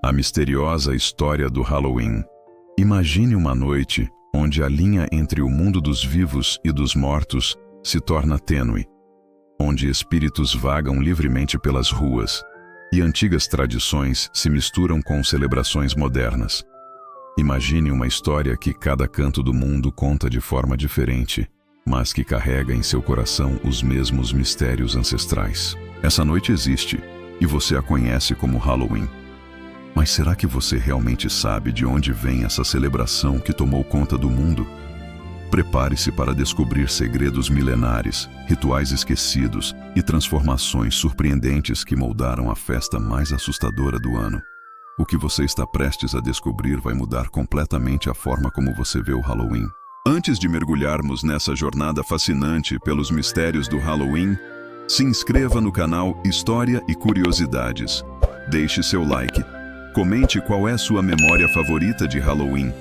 A misteriosa história do Halloween. Imagine uma noite onde a linha entre o mundo dos vivos e dos mortos se torna tênue, onde espíritos vagam livremente pelas ruas e antigas tradições se misturam com celebrações modernas. Imagine uma história que cada canto do mundo conta de forma diferente, mas que carrega em seu coração os mesmos mistérios ancestrais. Essa noite existe, e você a conhece como Halloween. Mas será que você realmente sabe de onde vem essa celebração que tomou conta do mundo? Prepare-se para descobrir segredos milenares, rituais esquecidos e transformações surpreendentes que moldaram a festa mais assustadora do ano. O que você está prestes a descobrir vai mudar completamente a forma como você vê o Halloween. Antes de mergulharmos nessa jornada fascinante pelos mistérios do Halloween, se inscreva no canal História e Curiosidades. Deixe seu like. Comente qual é sua memória favorita de Halloween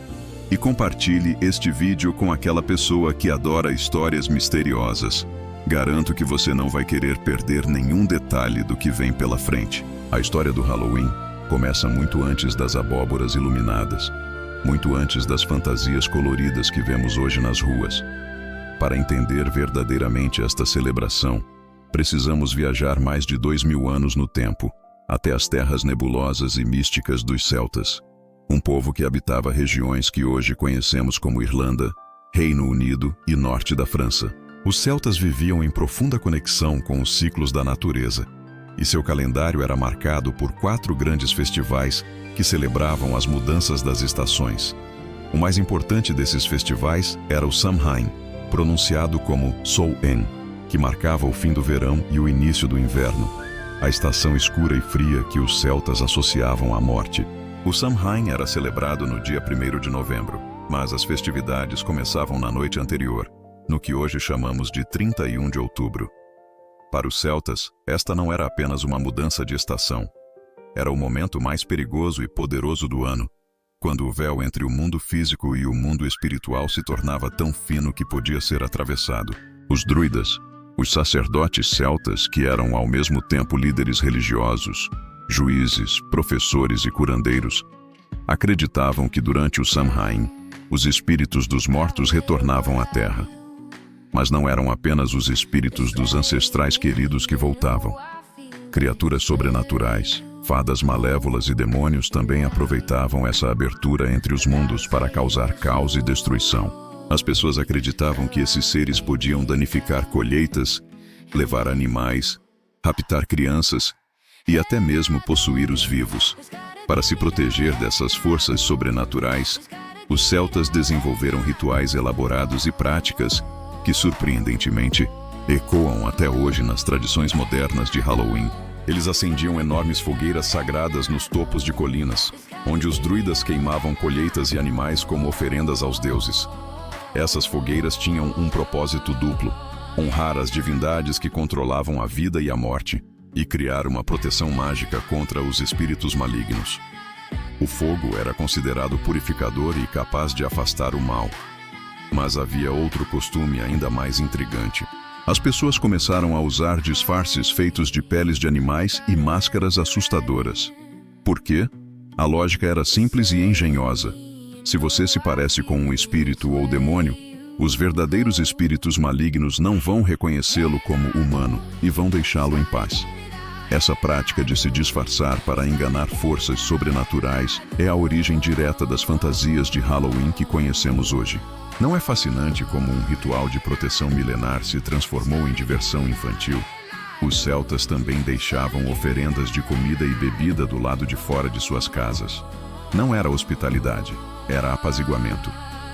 e compartilhe este vídeo com aquela pessoa que adora histórias misteriosas. Garanto que você não vai querer perder nenhum detalhe do que vem pela frente. A história do Halloween começa muito antes das abóboras iluminadas, muito antes das fantasias coloridas que vemos hoje nas ruas. Para entender verdadeiramente esta celebração, precisamos viajar mais de 2000 anos no tempo, até as terras nebulosas e místicas dos celtas, um povo que habitava regiões que hoje conhecemos como Irlanda, Reino Unido e norte da França. Os celtas viviam em profunda conexão com os ciclos da natureza, e seu calendário era marcado por 4 grandes festivais que celebravam as mudanças das estações. O mais importante desses festivais era o Samhain, pronunciado como Sol-en, que marcava o fim do verão e o início do inverno, a estação escura e fria que os celtas associavam à morte. O Samhain era celebrado no dia 1º de novembro, mas as festividades começavam na noite anterior, no que hoje chamamos de 31 de outubro. Para os celtas, esta não era apenas uma mudança de estação. Era o momento mais perigoso e poderoso do ano, quando o véu entre o mundo físico e o mundo espiritual se tornava tão fino que podia ser atravessado. Os druidas, os sacerdotes celtas, que eram ao mesmo tempo líderes religiosos, juízes, professores e curandeiros, acreditavam que durante o Samhain, os espíritos dos mortos retornavam à terra. Mas não eram apenas os espíritos dos ancestrais queridos que voltavam. Criaturas sobrenaturais, fadas malévolas e demônios também aproveitavam essa abertura entre os mundos para causar caos e destruição. As pessoas acreditavam que esses seres podiam danificar colheitas, levar animais, raptar crianças e até mesmo possuir os vivos. Para se proteger dessas forças sobrenaturais, os celtas desenvolveram rituais elaborados e práticas que, surpreendentemente, ecoam até hoje nas tradições modernas de Halloween. Eles acendiam enormes fogueiras sagradas nos topos de colinas, onde os druidas queimavam colheitas e animais como oferendas aos deuses. Essas fogueiras tinham um propósito duplo: honrar as divindades que controlavam a vida e a morte, e criar uma proteção mágica contra os espíritos malignos. O fogo era considerado purificador e capaz de afastar o mal. Mas havia outro costume ainda mais intrigante. As pessoas começaram a usar disfarces feitos de peles de animais e máscaras assustadoras. Por quê? A lógica era simples e engenhosa. Se você se parece com um espírito ou demônio, os verdadeiros espíritos malignos não vão reconhecê-lo como humano e vão deixá-lo em paz. Essa prática de se disfarçar para enganar forças sobrenaturais é a origem direta das fantasias de Halloween que conhecemos hoje. Não é fascinante como um ritual de proteção milenar se transformou em diversão infantil? Os celtas também deixavam oferendas de comida e bebida do lado de fora de suas casas. Não era hospitalidade, era apaziguamento.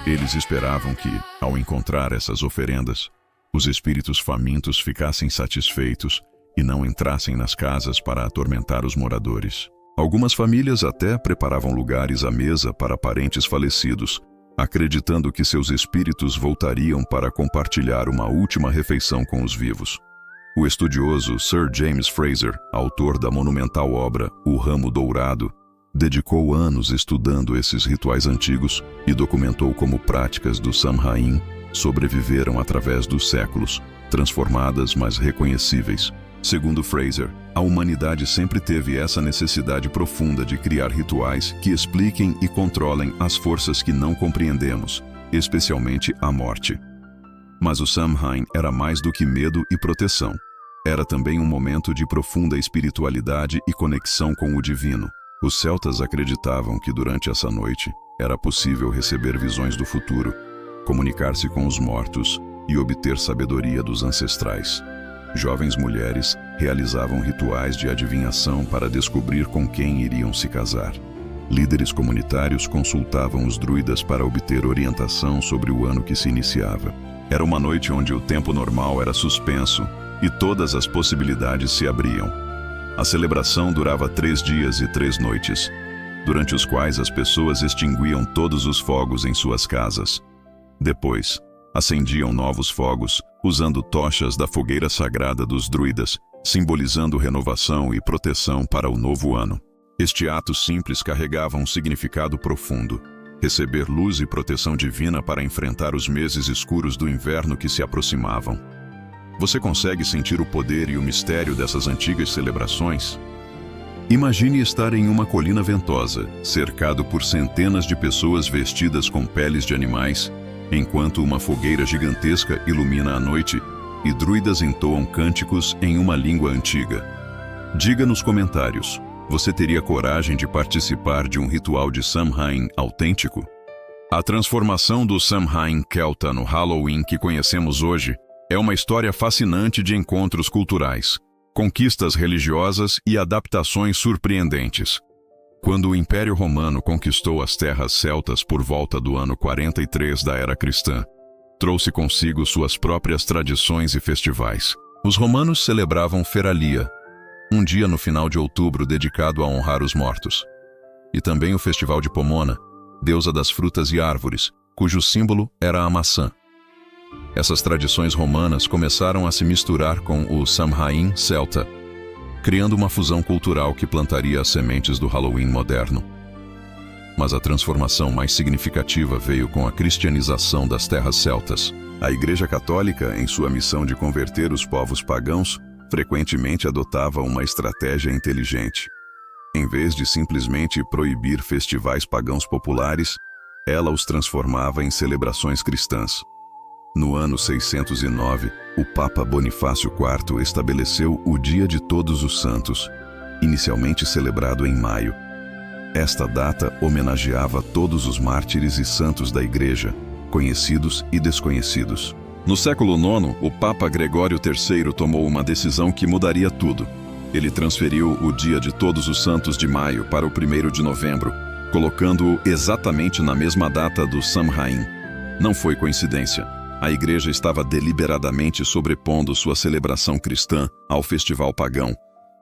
Eles esperavam que, ao encontrar essas oferendas, os espíritos famintos ficassem satisfeitos e não entrassem nas casas para atormentar os moradores. Algumas famílias até preparavam lugares à mesa para parentes falecidos, acreditando que seus espíritos voltariam para compartilhar uma última refeição com os vivos. O estudioso Sir James Frazer, autor da monumental obra O Ramo Dourado, dedicou anos estudando esses rituais antigos e documentou como práticas do Samhain sobreviveram através dos séculos, transformadas mas reconhecíveis. Segundo Frazer, A humanidade sempre teve essa necessidade profunda de criar rituais que expliquem e controlem as forças que não compreendemos, especialmente a morte. Mas o Samhain era mais do que medo e proteção. Era também um momento de profunda espiritualidade e conexão com o divino. Os celtas acreditavam que durante essa noite era possível receber visões do futuro, comunicar-se com os mortos e obter sabedoria dos ancestrais. Jovens mulheres realizavam rituais de adivinhação para descobrir com quem iriam se casar. Líderes comunitários consultavam os druidas para obter orientação sobre o ano que se iniciava. Era uma noite onde o tempo normal era suspenso e todas as possibilidades se abriam. A celebração durava 3 dias e 3 noites, durante os quais as pessoas extinguiam todos os fogos em suas casas. Depois, acendiam novos fogos, usando tochas da fogueira sagrada dos druidas, simbolizando renovação e proteção para o novo ano. Este ato simples carregava um significado profundo: receber luz e proteção divina para enfrentar os meses escuros do inverno que se aproximavam. Você consegue sentir o poder e o mistério dessas antigas celebrações? Imagine estar em uma colina ventosa, cercado por centenas de pessoas vestidas com peles de animais, enquanto uma fogueira gigantesca ilumina a noite e druidas entoam cânticos em uma língua antiga. Diga nos comentários, você teria coragem de participar de um ritual de Samhain autêntico? A transformação do Samhain celta no Halloween que conhecemos hoje é uma história fascinante de encontros culturais, conquistas religiosas e adaptações surpreendentes. Quando o Império Romano conquistou as terras celtas por volta do ano 43 da Era Cristã, trouxe consigo suas próprias tradições e festivais. Os romanos celebravam Feralia, um dia no final de outubro dedicado a honrar os mortos. E também o Festival de Pomona, deusa das frutas e árvores, cujo símbolo era a maçã. Essas tradições romanas começaram a se misturar com o Samhain celta, criando uma fusão cultural que plantaria as sementes do Halloween moderno. Mas a transformação mais significativa veio com a cristianização das terras celtas. A Igreja Católica, em sua missão de converter os povos pagãos, frequentemente adotava uma estratégia inteligente. Em vez de simplesmente proibir festivais pagãos populares, ela os transformava em celebrações cristãs. No ano 609, o Papa Bonifácio IV estabeleceu o Dia de Todos os Santos, inicialmente celebrado em maio. Esta data homenageava todos os mártires e santos da Igreja, conhecidos e desconhecidos. No século IX, o Papa Gregório III tomou uma decisão que mudaria tudo. Ele transferiu o Dia de Todos os Santos de maio para o 1º de novembro, colocando-o exatamente na mesma data do Samhain. Não foi coincidência. A Igreja estava deliberadamente sobrepondo sua celebração cristã ao festival pagão,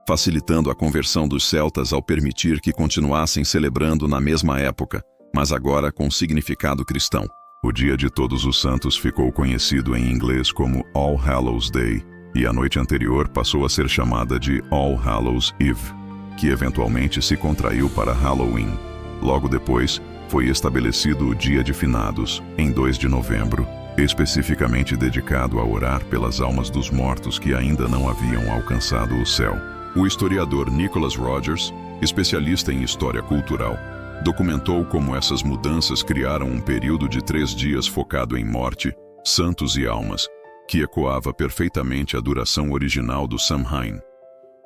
facilitando a conversão dos celtas ao permitir que continuassem celebrando na mesma época, mas agora com significado cristão. O Dia de Todos os Santos ficou conhecido em inglês como All Hallows Day, e a noite anterior passou a ser chamada de All Hallows Eve, que eventualmente se contraiu para Halloween. Logo depois, foi estabelecido o Dia de Finados, em 2 de novembro, especificamente dedicado a orar pelas almas dos mortos que ainda não haviam alcançado o céu. O historiador Nicholas Rogers, especialista em história cultural, documentou como essas mudanças criaram um período de 3 dias focado em morte, santos e almas, que ecoava perfeitamente a duração original do Samhain.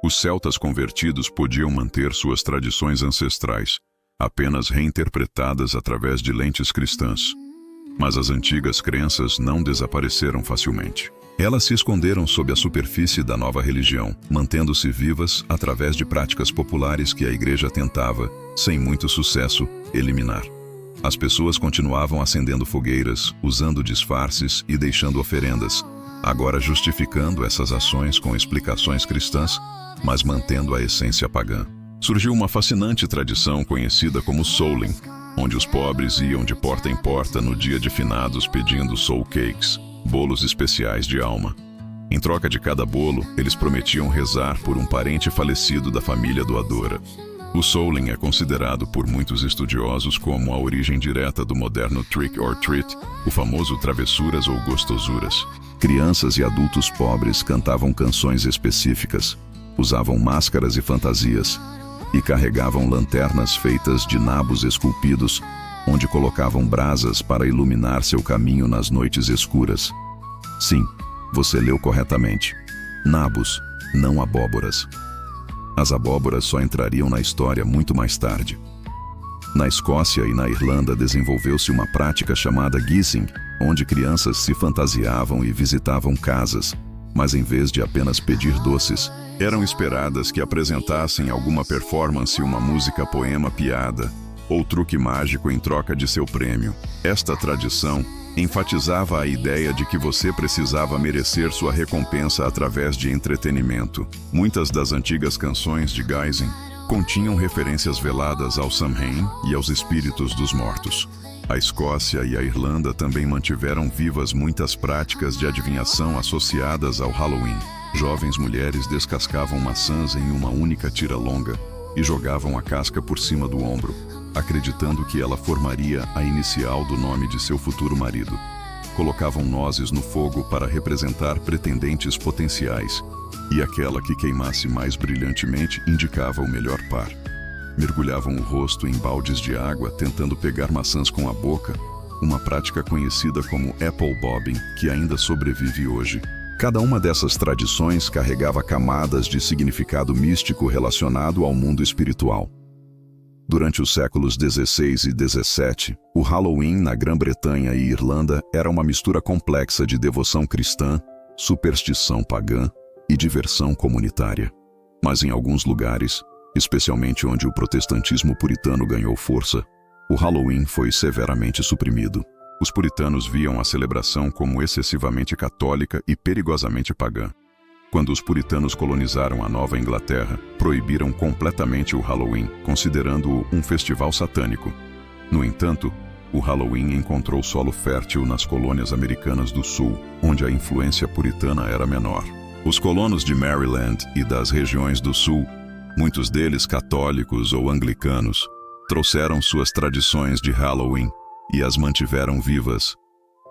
Os celtas convertidos podiam manter suas tradições ancestrais, apenas reinterpretadas através de lentes cristãs. Mas as antigas crenças não desapareceram facilmente. Elas se esconderam sob a superfície da nova religião, mantendo-se vivas através de práticas populares que a Igreja tentava, sem muito sucesso, eliminar. As pessoas continuavam acendendo fogueiras, usando disfarces e deixando oferendas, agora justificando essas ações com explicações cristãs, mas mantendo a essência pagã. Surgiu uma fascinante tradição conhecida como Souling, onde os pobres iam de porta em porta no dia de finados pedindo soul cakes, bolos especiais de alma. Em troca de cada bolo, eles prometiam rezar por um parente falecido da família doadora. O Souling é considerado por muitos estudiosos como a origem direta do moderno trick or treat, o famoso travessuras ou gostosuras. Crianças e adultos pobres cantavam canções específicas, usavam máscaras e fantasias, e carregavam lanternas feitas de nabos esculpidos, onde colocavam brasas para iluminar seu caminho nas noites escuras. Sim, você leu corretamente. Nabos, não abóboras. As abóboras só entrariam na história muito mais tarde. Na Escócia e na Irlanda desenvolveu-se uma prática chamada guising, onde crianças se fantasiavam e visitavam casas, mas em vez de apenas pedir doces, eram esperadas que apresentassem alguma performance, uma música, poema, piada ou truque mágico em troca de seu prêmio. Esta tradição enfatizava a ideia de que você precisava merecer sua recompensa através de entretenimento. Muitas das antigas canções de guising continham referências veladas ao Samhain e aos espíritos dos mortos. A Escócia e a Irlanda também mantiveram vivas muitas práticas de adivinhação associadas ao Halloween. Jovens mulheres descascavam maçãs em uma única tira longa e jogavam a casca por cima do ombro, acreditando que ela formaria a inicial do nome de seu futuro marido. Colocavam nozes no fogo para representar pretendentes potenciais, e aquela que queimasse mais brilhantemente indicava o melhor par. Mergulhavam o rosto em baldes de água tentando pegar maçãs com a boca, uma prática conhecida como apple bobbing, que ainda sobrevive hoje. Cada uma dessas tradições carregava camadas de significado místico relacionado ao mundo espiritual. Durante os séculos XVI e XVII, o Halloween na Grã-Bretanha e Irlanda era uma mistura complexa de devoção cristã, superstição pagã e diversão comunitária. Mas em alguns lugares, especialmente onde o protestantismo puritano ganhou força, o Halloween foi severamente suprimido. Os puritanos viam a celebração como excessivamente católica e perigosamente pagã. Quando os puritanos colonizaram a Nova Inglaterra, proibiram completamente o Halloween, considerando-o um festival satânico. No entanto, o Halloween encontrou solo fértil nas colônias americanas do Sul, onde a influência puritana era menor. Os colonos de Maryland e das regiões do Sul, muitos deles católicos ou anglicanos, trouxeram suas tradições de Halloween e as mantiveram vivas.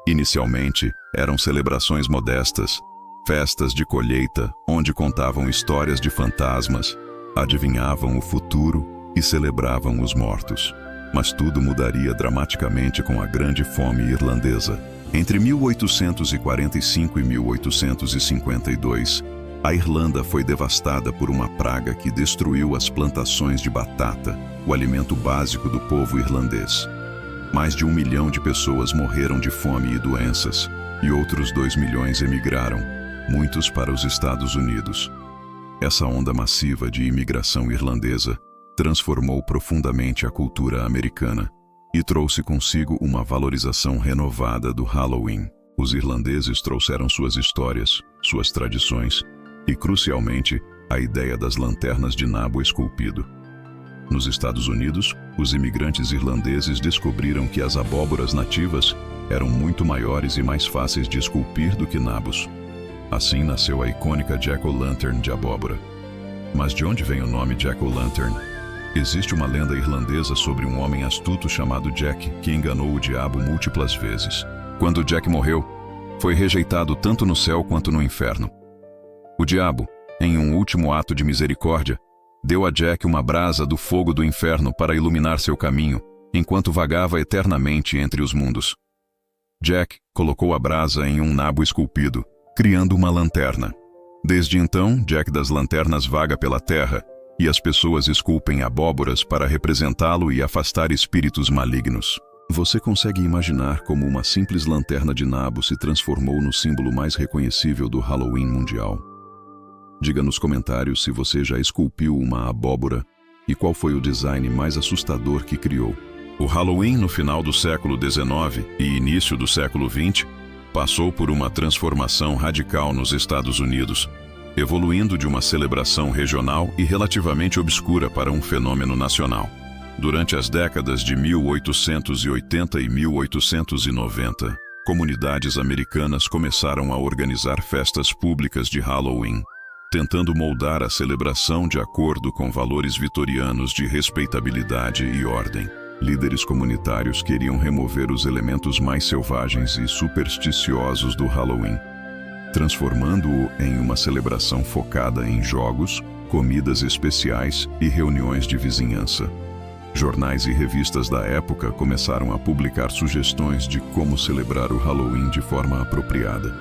Inicialmente, eram celebrações modestas, festas de colheita, onde contavam histórias de fantasmas, adivinhavam o futuro e celebravam os mortos. Mas tudo mudaria dramaticamente com a Grande Fome Irlandesa. Entre 1845 e 1852, a Irlanda foi devastada por uma praga que destruiu as plantações de batata, o alimento básico do povo irlandês. Mais de 1 milhão de pessoas morreram de fome e doenças, e outros 2 milhões emigraram, muitos para os Estados Unidos. Essa onda massiva de imigração irlandesa transformou profundamente a cultura americana e trouxe consigo uma valorização renovada do Halloween. Os irlandeses trouxeram suas histórias, suas tradições e, crucialmente, a ideia das lanternas de nabo esculpido. Nos Estados Unidos, os imigrantes irlandeses descobriram que as abóboras nativas eram muito maiores e mais fáceis de esculpir do que nabos. Assim nasceu a icônica Jack-o'-lantern de abóbora. Mas de onde vem o nome Jack-o'-lantern? Existe uma lenda irlandesa sobre um homem astuto chamado Jack que enganou o diabo múltiplas vezes. Quando Jack morreu, foi rejeitado tanto no céu quanto no inferno. O diabo, em um último ato de misericórdia, deu a Jack uma brasa do fogo do inferno para iluminar seu caminho, enquanto vagava eternamente entre os mundos. Jack colocou a brasa em um nabo esculpido, criando uma lanterna. Desde então, Jack das Lanternas vaga pela terra, e as pessoas esculpem abóboras para representá-lo e afastar espíritos malignos. Você consegue imaginar como uma simples lanterna de nabo se transformou no símbolo mais reconhecível do Halloween mundial? Diga nos comentários se você já esculpiu uma abóbora e qual foi o design mais assustador que criou. O Halloween no final do século XIX e início do século XX passou por uma transformação radical nos Estados Unidos, evoluindo de uma celebração regional e relativamente obscura para um fenômeno nacional. Durante as décadas de 1880 e 1890, comunidades americanas começaram a organizar festas públicas de Halloween, tentando moldar a celebração de acordo com valores vitorianos de respeitabilidade e ordem. Líderes comunitários queriam remover os elementos mais selvagens e supersticiosos do Halloween. transformando-o em uma celebração focada em jogos, comidas especiais e reuniões de vizinhança. Jornais e revistas da época começaram a publicar sugestões de como celebrar o Halloween de forma apropriada.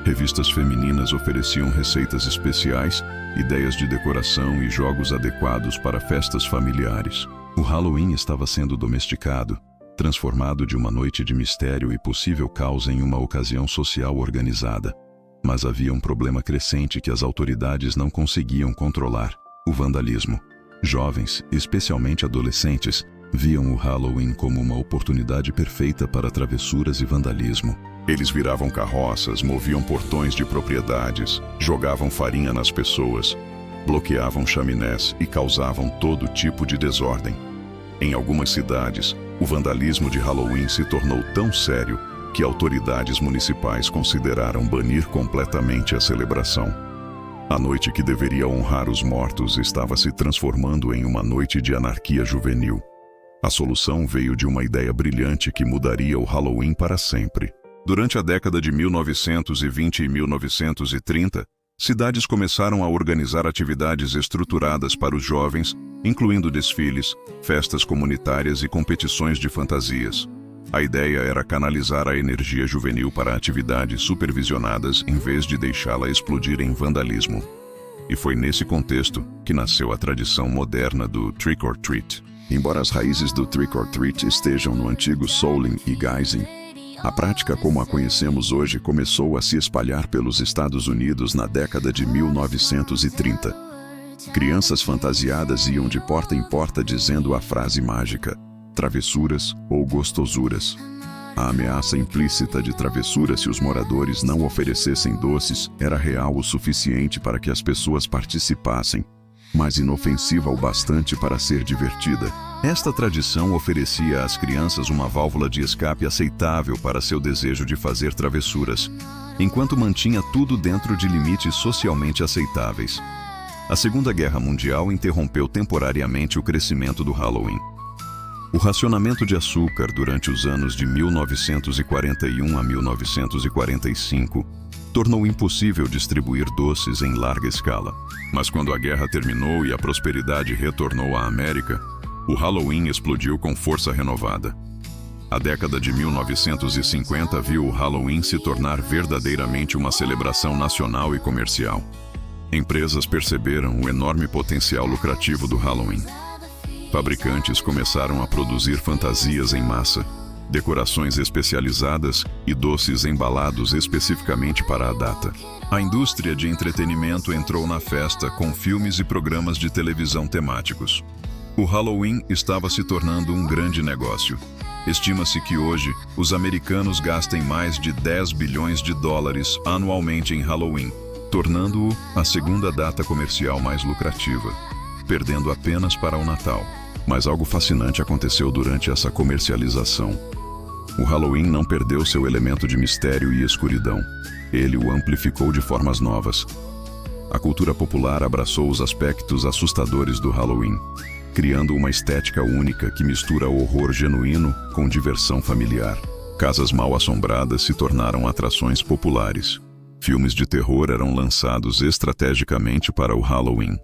Revistas femininas ofereciam receitas especiais, ideias de decoração e jogos adequados para festas familiares. O Halloween estava sendo domesticado, transformado de uma noite de mistério e possível caos em uma ocasião social organizada. Mas havia um problema crescente que as autoridades não conseguiam controlar: o vandalismo. Jovens, especialmente adolescentes, viam o Halloween como uma oportunidade perfeita para travessuras e vandalismo. Eles viravam carroças, moviam portões de propriedades, jogavam farinha nas pessoas, bloqueavam chaminés e causavam todo tipo de desordem. Em algumas cidades, o vandalismo de Halloween se tornou tão sério que autoridades municipais consideraram banir completamente a celebração. A noite que deveria honrar os mortos estava se transformando em uma noite de anarquia juvenil. A solução veio de uma ideia brilhante que mudaria o Halloween para sempre. Durante a década de 1920 e 1930, cidades começaram a organizar atividades estruturadas para os jovens, incluindo desfiles, festas comunitárias e competições de fantasias. A ideia era canalizar a energia juvenil para atividades supervisionadas em vez de deixá-la explodir em vandalismo. E foi nesse contexto que nasceu a tradição moderna do Trick or Treat. Embora as raízes do Trick or Treat estejam no antigo Samhain e Gaizing, a prática como a conhecemos hoje começou a se espalhar pelos Estados Unidos na década de 1930. Crianças fantasiadas iam de porta em porta dizendo a frase mágica: travessuras ou gostosuras. A ameaça implícita de travessura se os moradores não oferecessem doces era real o suficiente para que as pessoas participassem, mas inofensiva o bastante para ser divertida. Esta tradição oferecia às crianças uma válvula de escape aceitável para seu desejo de fazer travessuras, enquanto mantinha tudo dentro de limites socialmente aceitáveis. A Segunda Guerra Mundial interrompeu temporariamente o crescimento do Halloween. O racionamento de açúcar durante os anos de 1941 a 1945 tornou impossível distribuir doces em larga escala. Mas quando a guerra terminou e a prosperidade retornou à América, o Halloween explodiu com força renovada. A década de 1950 viu o Halloween se tornar verdadeiramente uma celebração nacional e comercial. Empresas perceberam o enorme potencial lucrativo do Halloween. Fabricantes começaram a produzir fantasias em massa, decorações especializadas e doces embalados especificamente para a data. A indústria de entretenimento entrou na festa com filmes e programas de televisão temáticos. O Halloween estava se tornando um grande negócio. Estima-se que hoje os americanos gastem mais de 10 bilhões de dólares anualmente em Halloween, tornando-o a segunda data comercial mais lucrativa, perdendo apenas para o Natal. Mas algo fascinante aconteceu durante essa comercialização. O Halloween não perdeu seu elemento de mistério e escuridão. Ele o amplificou de formas novas. A cultura popular abraçou os aspectos assustadores do Halloween, criando uma estética única que mistura horror genuíno com diversão familiar. Casas mal-assombradas se tornaram atrações populares. Filmes de terror eram lançados estrategicamente para o Halloween.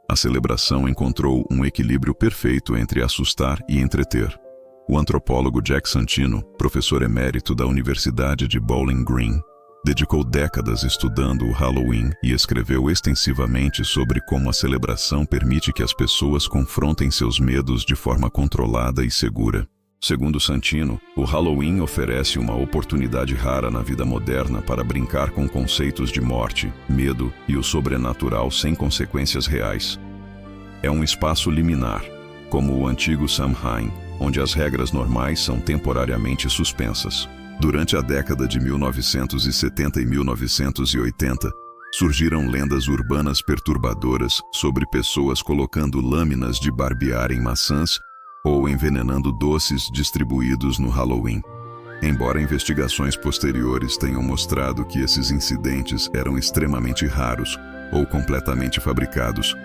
A celebração encontrou um equilíbrio perfeito entre assustar e entreter. O antropólogo Jack Santino, professor emérito da Universidade de Bowling Green, dedicou décadas estudando o Halloween e escreveu extensivamente sobre como a celebração permite que as pessoas confrontem seus medos de forma controlada e segura. Segundo Santino, o Halloween oferece uma oportunidade rara na vida moderna para brincar com conceitos de morte, medo e o sobrenatural sem consequências reais. É um espaço liminar, como o antigo Samhain, onde as regras normais são temporariamente suspensas. Durante a década de 1970 e 1980, surgiram lendas urbanas perturbadoras sobre pessoas colocando lâminas de barbear em maçãs ou envenenando doces distribuídos no Halloween. Embora investigações posteriores tenham mostrado que esses incidentes eram extremamente raros ou completamente fabricados,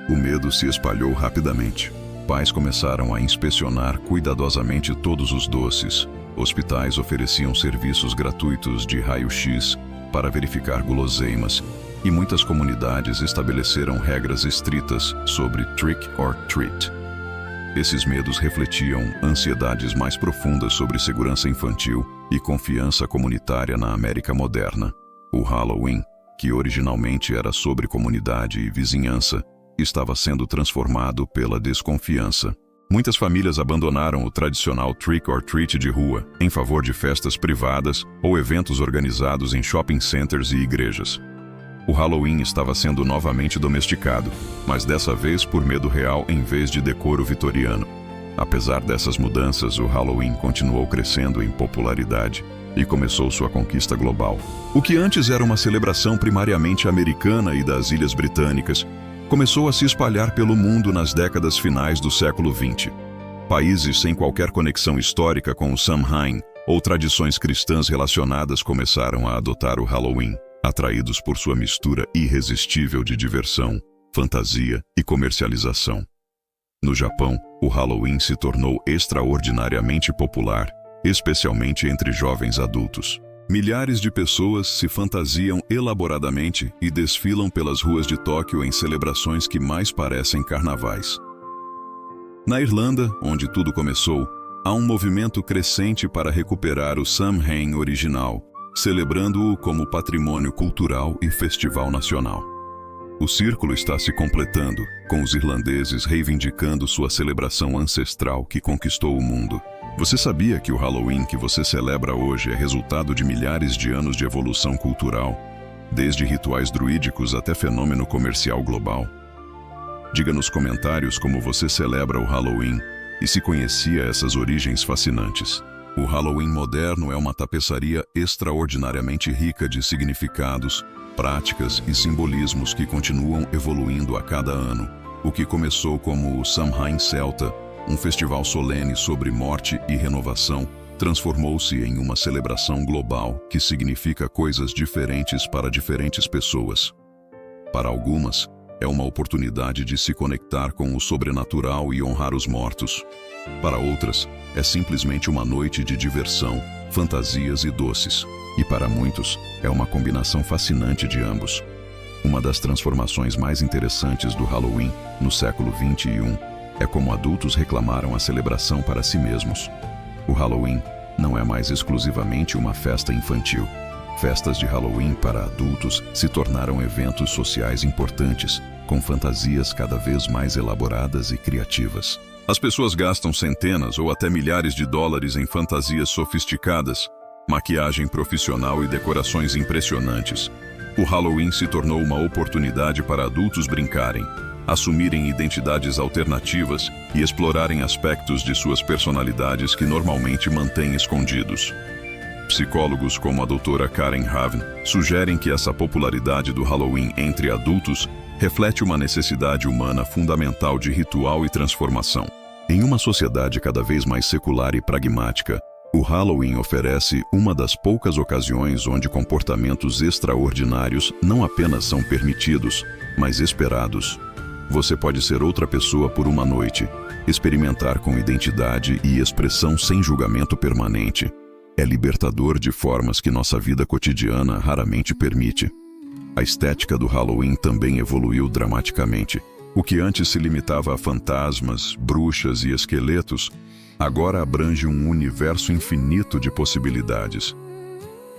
o medo se espalhou rapidamente. Pais começaram a inspecionar cuidadosamente todos os doces. Hospitais ofereciam serviços gratuitos de raio-x para verificar guloseimas, e muitas comunidades estabeleceram regras estritas sobre trick or treat. Esses medos refletiam ansiedades mais profundas sobre segurança infantil e confiança comunitária na América moderna. O Halloween, que originalmente era sobre comunidade e vizinhança, estava sendo transformado pela desconfiança. Muitas famílias abandonaram o tradicional trick or treat de rua em favor de festas privadas ou eventos organizados em shopping centers e igrejas. O Halloween estava sendo novamente domesticado, mas dessa vez por medo real em vez de decoro vitoriano. Apesar dessas mudanças, o Halloween continuou crescendo em popularidade e começou sua conquista global. O que antes era uma celebração primariamente americana e das Ilhas Britânicas, começou a se espalhar pelo mundo nas décadas finais do século XX. Países sem qualquer conexão histórica com o Samhain ou tradições cristãs relacionadas começaram a adotar o Halloween, atraídos por sua mistura irresistível de diversão, fantasia e comercialização. No Japão, o Halloween se tornou extraordinariamente popular, especialmente entre jovens adultos. Milhares de pessoas se fantasiam elaboradamente e desfilam pelas ruas de Tóquio em celebrações que mais parecem carnavais. Na Irlanda, onde tudo começou, há um movimento crescente para recuperar o Samhain original, celebrando-o como patrimônio cultural e festival nacional. O círculo está se completando, com os irlandeses reivindicando sua celebração ancestral que conquistou o mundo. Você sabia que o Halloween que você celebra hoje é resultado de milhares de anos de evolução cultural, desde rituais druídicos até fenômeno comercial global? Diga nos comentários como você celebra o Halloween e se conhecia essas origens fascinantes. O Halloween moderno é uma tapeçaria extraordinariamente rica de significados, práticas e simbolismos que continuam evoluindo a cada ano. O que começou como o Samhain Celta, um festival solene sobre morte e renovação, transformou-se em uma celebração global que significa coisas diferentes para diferentes pessoas. Para algumas, é uma oportunidade de se conectar com o sobrenatural e honrar os mortos. Para outras, é simplesmente uma noite de diversão, fantasias e doces. E para muitos, é uma combinação fascinante de ambos. Uma das transformações mais interessantes do Halloween, no século XXI, é como adultos reclamaram a celebração para si mesmos. O Halloween não é mais exclusivamente uma festa infantil. Festas de Halloween para adultos se tornaram eventos sociais importantes, com fantasias cada vez mais elaboradas e criativas. As pessoas gastam centenas ou até milhares de dólares em fantasias sofisticadas, maquiagem profissional e decorações impressionantes. O Halloween se tornou uma oportunidade para adultos brincarem, assumirem identidades alternativas e explorarem aspectos de suas personalidades que normalmente mantêm escondidos. Psicólogos como a doutora Karen Havn sugerem que essa popularidade do Halloween entre adultos reflete uma necessidade humana fundamental de ritual e transformação. Em uma sociedade cada vez mais secular e pragmática, o Halloween oferece uma das poucas ocasiões onde comportamentos extraordinários não apenas são permitidos, mas esperados. Você pode ser outra pessoa por uma noite, experimentar com identidade e expressão sem julgamento permanente. É libertador de formas que nossa vida cotidiana raramente permite. A estética do Halloween também evoluiu dramaticamente. O que antes se limitava a fantasmas, bruxas e esqueletos, agora abrange um universo infinito de possibilidades.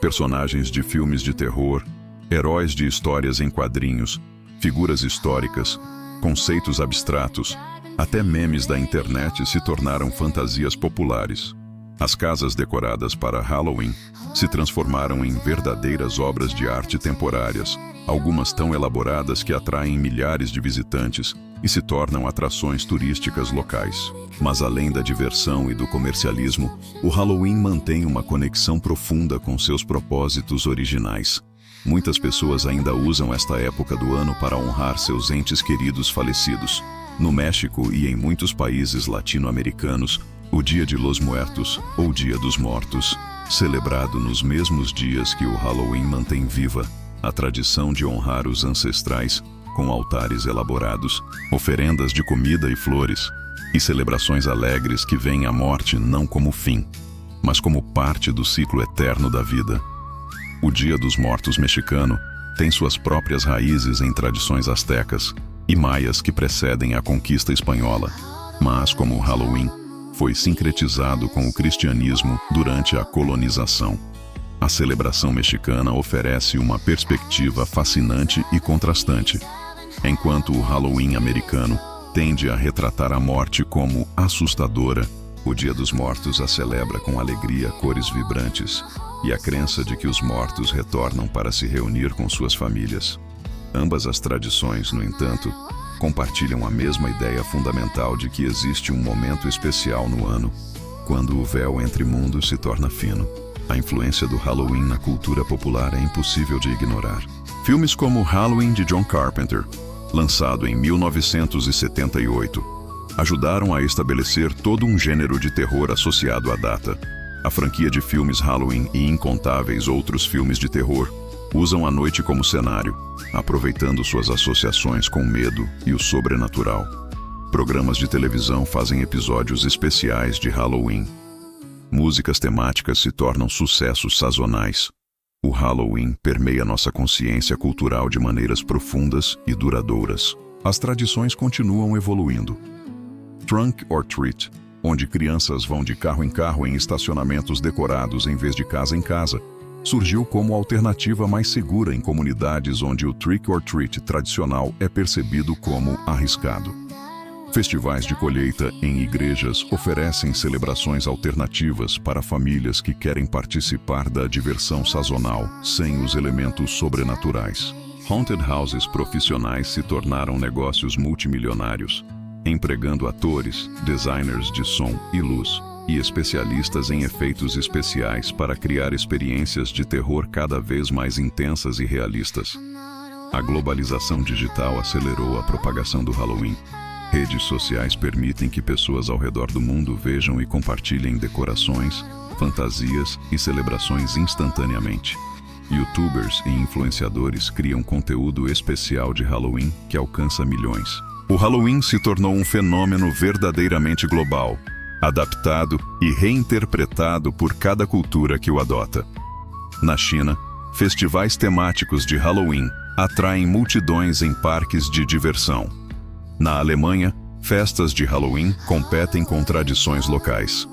Personagens de filmes de terror, heróis de histórias em quadrinhos, figuras históricas, conceitos abstratos, até memes da internet se tornaram fantasias populares. As casas decoradas para Halloween se transformaram em verdadeiras obras de arte temporárias, algumas tão elaboradas que atraem milhares de visitantes e se tornam atrações turísticas locais. Mas além da diversão e do comercialismo, o Halloween mantém uma conexão profunda com seus propósitos originais. Muitas pessoas ainda usam esta época do ano para honrar seus entes queridos falecidos. No México e em muitos países latino-americanos, o Dia de los Muertos, ou Dia dos Mortos, celebrado nos mesmos dias que o Halloween, mantém viva a tradição de honrar os ancestrais com altares elaborados, oferendas de comida e flores, e celebrações alegres que veem a morte não como fim, mas como parte do ciclo eterno da vida. O Dia dos Mortos mexicano tem suas próprias raízes em tradições astecas e maias que precedem a conquista espanhola, mas, como o Halloween, foi sincretizado com o cristianismo durante a colonização. A celebração mexicana oferece uma perspectiva fascinante e contrastante, enquanto o Halloween americano tende a retratar a morte como assustadora. O Dia dos Mortos a celebra com alegria, cores vibrantes e a crença de que os mortos retornam para se reunir com suas famílias. Ambas as tradições, no entanto, compartilham a mesma ideia fundamental de que existe um momento especial no ano, quando o véu entre mundos se torna fino. A influência do Halloween na cultura popular é impossível de ignorar. Filmes como Halloween de John Carpenter, lançado em 1978, ajudaram a estabelecer todo um gênero de terror associado à data. A franquia de filmes Halloween e incontáveis outros filmes de terror usam a noite como cenário, aproveitando suas associações com o medo e o sobrenatural. Programas de televisão fazem episódios especiais de Halloween. Músicas temáticas se tornam sucessos sazonais. O Halloween permeia nossa consciência cultural de maneiras profundas e duradouras. As tradições continuam evoluindo. Trunk or Treat, onde crianças vão de carro em estacionamentos decorados em vez de casa em casa, surgiu como alternativa mais segura em comunidades onde o Trick or Treat tradicional é percebido como arriscado. Festivais de colheita em igrejas oferecem celebrações alternativas para famílias que querem participar da diversão sazonal sem os elementos sobrenaturais. Haunted houses profissionais se tornaram negócios multimilionários, empregando atores, designers de som e luz e especialistas em efeitos especiais para criar experiências de terror cada vez mais intensas e realistas. A globalização digital acelerou a propagação do Halloween. Redes sociais permitem que pessoas ao redor do mundo vejam e compartilhem decorações, fantasias e celebrações instantaneamente. YouTubers e influenciadores criam conteúdo especial de Halloween que alcança milhões. O Halloween se tornou um fenômeno verdadeiramente global, adaptado e reinterpretado por cada cultura que o adota. Na China, festivais temáticos de Halloween atraem multidões em parques de diversão. Na Alemanha, festas de Halloween competem com tradições locais.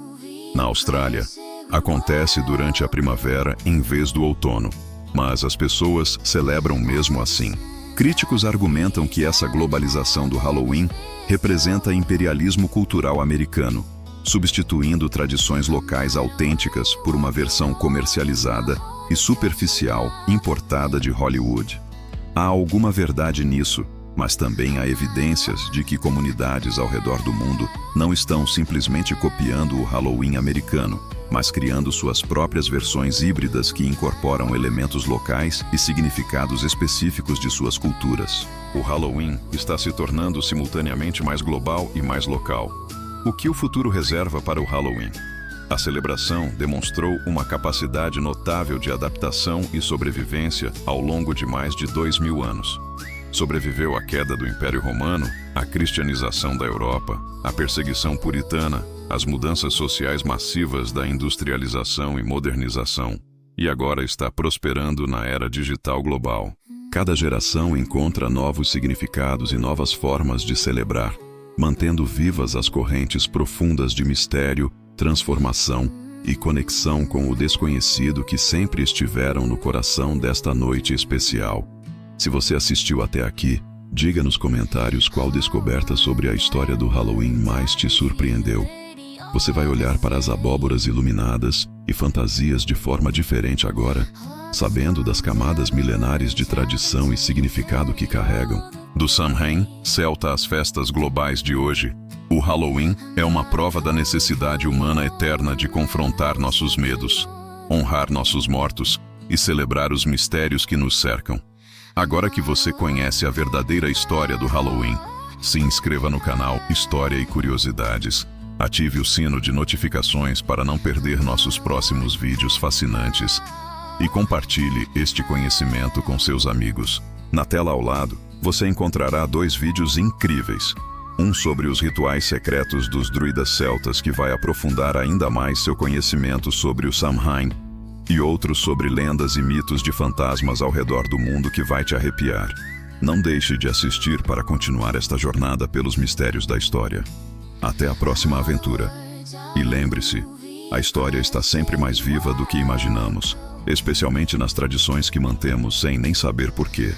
Na Austrália, acontece durante a primavera em vez do outono, mas as pessoas celebram mesmo assim. Críticos argumentam que essa globalização do Halloween representa imperialismo cultural americano, substituindo tradições locais autênticas por uma versão comercializada e superficial importada de Hollywood. Há alguma verdade nisso, mas também há evidências de que comunidades ao redor do mundo não estão simplesmente copiando o Halloween americano, mas criando suas próprias versões híbridas que incorporam elementos locais e significados específicos de suas culturas. O Halloween está se tornando simultaneamente mais global e mais local. O que o futuro reserva para o Halloween? A celebração demonstrou uma capacidade notável de adaptação e sobrevivência ao longo de mais de 2000 anos. Sobreviveu à queda do Império Romano, à cristianização da Europa, à perseguição puritana, às mudanças sociais massivas da industrialização e modernização, e agora está prosperando na era digital global. Cada geração encontra novos significados e novas formas de celebrar, mantendo vivas as correntes profundas de mistério, transformação e conexão com o desconhecido que sempre estiveram no coração desta noite especial. Se você assistiu até aqui, diga nos comentários qual descoberta sobre a história do Halloween mais te surpreendeu. Você vai olhar para as abóboras iluminadas e fantasias de forma diferente agora, sabendo das camadas milenares de tradição e significado que carregam. Do Samhain, celta às festas globais de hoje, o Halloween é uma prova da necessidade humana eterna de confrontar nossos medos, honrar nossos mortos e celebrar os mistérios que nos cercam. Agora que você conhece a verdadeira história do Halloween, se inscreva no canal História e Curiosidades. Ative o sino de notificações para não perder nossos próximos vídeos fascinantes. E compartilhe este conhecimento com seus amigos. Na tela ao lado, você encontrará 2 vídeos incríveis. Um sobre os rituais secretos dos druidas celtas que vai aprofundar ainda mais seu conhecimento sobre o Samhain. e outros sobre lendas e mitos de fantasmas ao redor do mundo que vai te arrepiar. Não deixe de assistir para continuar esta jornada pelos mistérios da história. Até a próxima aventura. E lembre-se, a história está sempre mais viva do que imaginamos, especialmente nas tradições que mantemos sem nem saber porquê.